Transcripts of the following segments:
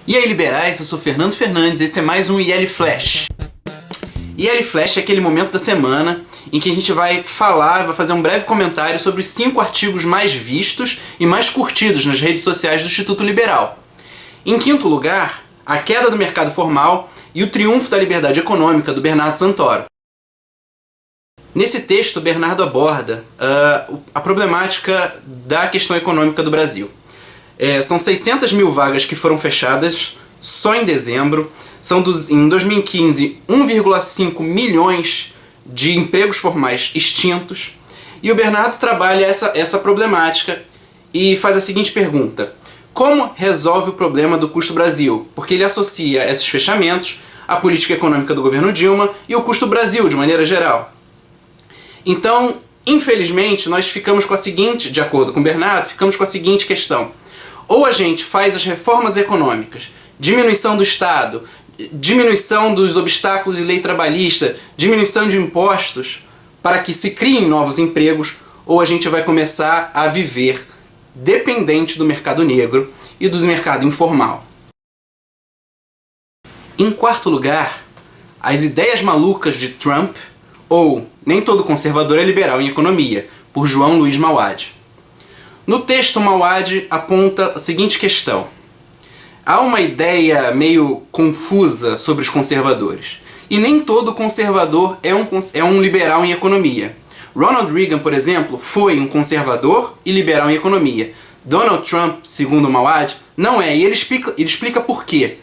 E aí, liberais, eu sou Fernando Fernandes e esse é mais um IL Flash. IL Flash é aquele momento da semana em que a gente vai fazer um breve comentário sobre os 5 artigos mais vistos e mais curtidos nas redes sociais do Instituto Liberal. Em quinto lugar, a queda do mercado formal e o triunfo da liberdade econômica, do Bernardo Santoro. Nesse texto, Bernardo aborda a problemática da questão econômica do Brasil. São 600 mil vagas que foram fechadas só em dezembro. São, em 2015, 1,5 milhões de empregos formais extintos. E o Bernardo trabalha essa problemática e faz a seguinte pergunta: como resolve o problema do custo Brasil? Porque ele associa esses fechamentos à política econômica do governo Dilma e o custo Brasil, de maneira geral. Então, infelizmente, nós ficamos com a seguinte, de acordo com o Bernardo, ficamos com a seguinte questão: ou a gente faz as reformas econômicas, diminuição do Estado, diminuição dos obstáculos de lei trabalhista, diminuição de impostos, para que se criem novos empregos, ou a gente vai começar a viver dependente do mercado negro e do mercado informal. Em quarto lugar, as ideias malucas de Trump, ou Nem Todo Conservador é Liberal em Economia, por João Luiz Mauad. No texto, Mauad aponta a seguinte questão: há uma ideia meio confusa sobre os conservadores, e nem todo conservador é um liberal em economia. Ronald Reagan, por exemplo, foi um conservador e liberal em economia. Donald Trump, segundo Mauad, não é, e ele explica por quê.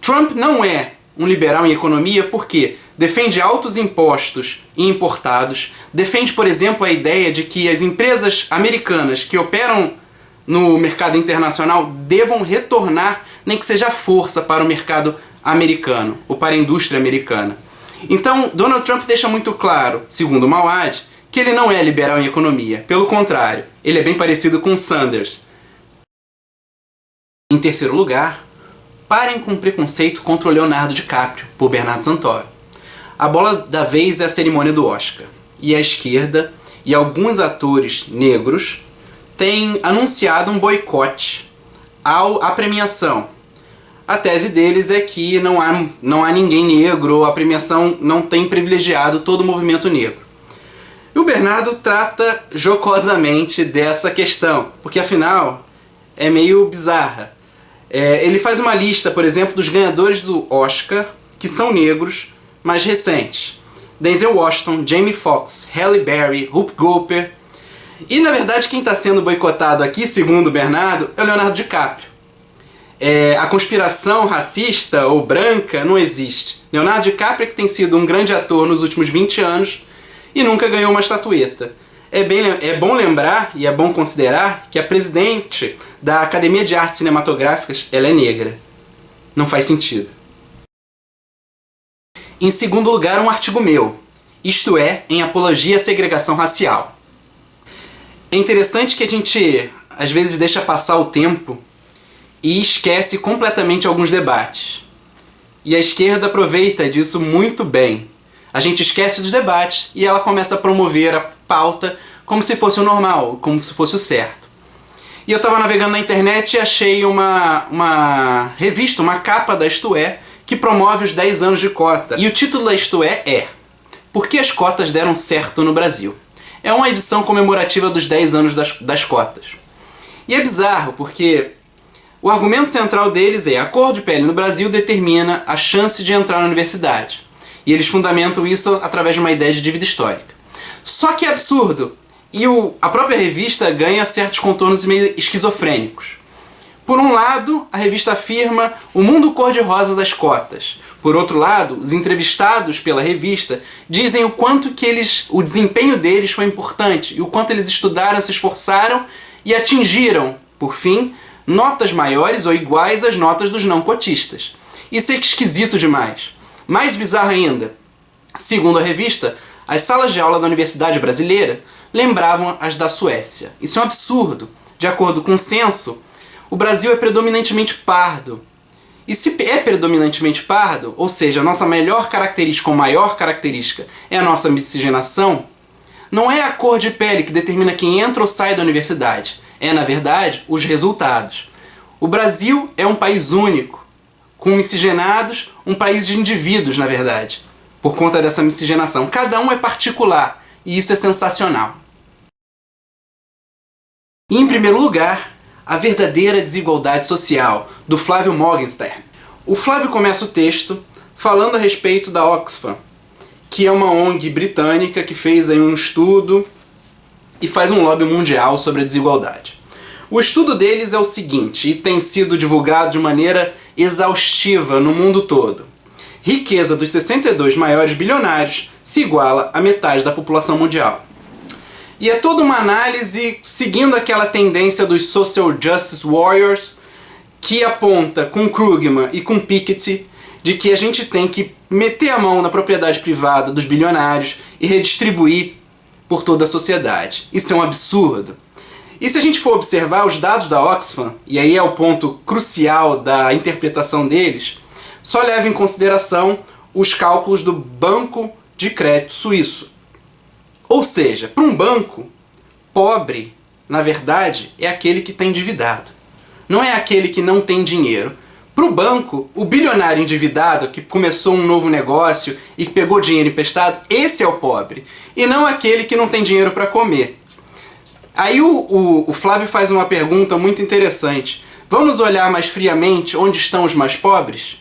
Trump não é um liberal em economia porque defende altos impostos e importados, defende, por exemplo, a ideia de que as empresas americanas que operam no mercado internacional devam retornar, nem que seja força, para o mercado americano, ou para a indústria americana. Então, Donald Trump deixa muito claro, segundo Mauad, que ele não é liberal em economia. Pelo contrário, ele é bem parecido com Sanders. Em terceiro lugar, Parem com Preconceito contra o Leonardo DiCaprio, por Bernardo Santoro. A bola da vez é a cerimônia do Oscar, e a esquerda e alguns atores negros têm anunciado um boicote à premiação. A tese deles é que não há ninguém negro, a premiação não tem privilegiado todo o movimento negro. E o Bernardo trata jocosamente dessa questão, porque afinal é meio bizarra. Ele faz uma lista, por exemplo, dos ganhadores do Oscar que são negros mais recentes: Denzel Washington, Jamie Foxx, Halle Berry, Whoopi Goldberg. E na verdade quem está sendo boicotado aqui, segundo o Bernardo, é o Leonardo DiCaprio. A conspiração racista ou branca não existe. Leonardo DiCaprio, que tem sido um grande ator nos últimos 20 anos e nunca ganhou uma estatueta. É bom lembrar e é bom considerar que a presidente da Academia de Artes Cinematográficas, ela é negra. Não faz sentido. Em segundo lugar, um artigo meu, isto é, em apologia à segregação racial. É interessante que a gente, às vezes, deixa passar o tempo e esquece completamente alguns debates. E a esquerda aproveita disso muito bem. A gente esquece dos debates e ela começa a promover a pauta como se fosse o normal, como se fosse o certo. E eu estava navegando na internet e achei uma revista, uma capa da Isto É, que promove os 10 anos de cota. E o título da Isto É Por que as cotas deram certo no Brasil? É uma edição comemorativa dos 10 anos das cotas. E é bizarro, porque o argumento central deles é: a cor de pele no Brasil determina a chance de entrar na universidade. E eles fundamentam isso através de uma ideia de dívida histórica. Só que é absurdo. E a própria revista ganha certos contornos meio esquizofrênicos. Por um lado, a revista afirma o mundo cor-de-rosa das cotas. Por outro lado, os entrevistados pela revista dizem o quanto que o desempenho deles foi importante e o quanto eles estudaram, se esforçaram e atingiram, por fim, notas maiores ou iguais às notas dos não cotistas. Isso é esquisito demais. Mais bizarro ainda, segundo a revista, as salas de aula da Universidade Brasileira lembravam as da Suécia. Isso é um absurdo. De acordo com o censo, o Brasil é predominantemente pardo. E se é predominantemente pardo, ou seja, a nossa melhor característica ou maior característica é a nossa miscigenação, não é a cor de pele que determina quem entra ou sai da universidade. É, na verdade, os resultados. O Brasil é um país único, com miscigenados, um país de indivíduos, na verdade, por conta dessa miscigenação. Cada um é particular, e isso é sensacional. E, em primeiro lugar, a verdadeira desigualdade social, do Flávio Morgenstern. O Flávio começa o texto falando a respeito da Oxfam, que é uma ONG britânica que fez aí um estudo e faz um lobby mundial sobre a desigualdade. O estudo deles é o seguinte, e tem sido divulgado de maneira exaustiva no mundo todo. Riqueza dos 62 maiores bilionários se iguala à metade da população mundial. E é toda uma análise seguindo aquela tendência dos Social Justice Warriors, que aponta com Krugman e com Piketty de que a gente tem que meter a mão na propriedade privada dos bilionários e redistribuir por toda a sociedade. Isso é um absurdo. E se a gente for observar os dados da Oxfam, e aí é o ponto crucial da interpretação deles, só leva em consideração os cálculos do Banco de Crédito Suíço. Ou seja, para um banco, pobre, na verdade, é aquele que está endividado. Não é aquele que não tem dinheiro. Para o banco, o bilionário endividado que começou um novo negócio e que pegou dinheiro emprestado, esse é o pobre. E não aquele que não tem dinheiro para comer. Aí o Flávio faz uma pergunta muito interessante. Vamos olhar mais friamente onde estão os mais pobres?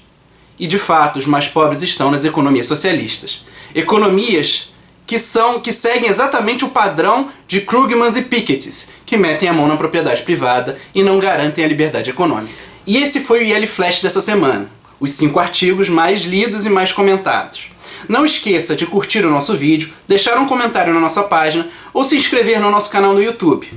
E de fato, os mais pobres estão nas economias socialistas. Economias que seguem exatamente o padrão de Krugman e Piketty, que metem a mão na propriedade privada e não garantem a liberdade econômica. E esse foi o IL Flash dessa semana, os 5 artigos mais lidos e mais comentados. Não esqueça de curtir o nosso vídeo, deixar um comentário na nossa página ou se inscrever no nosso canal no YouTube.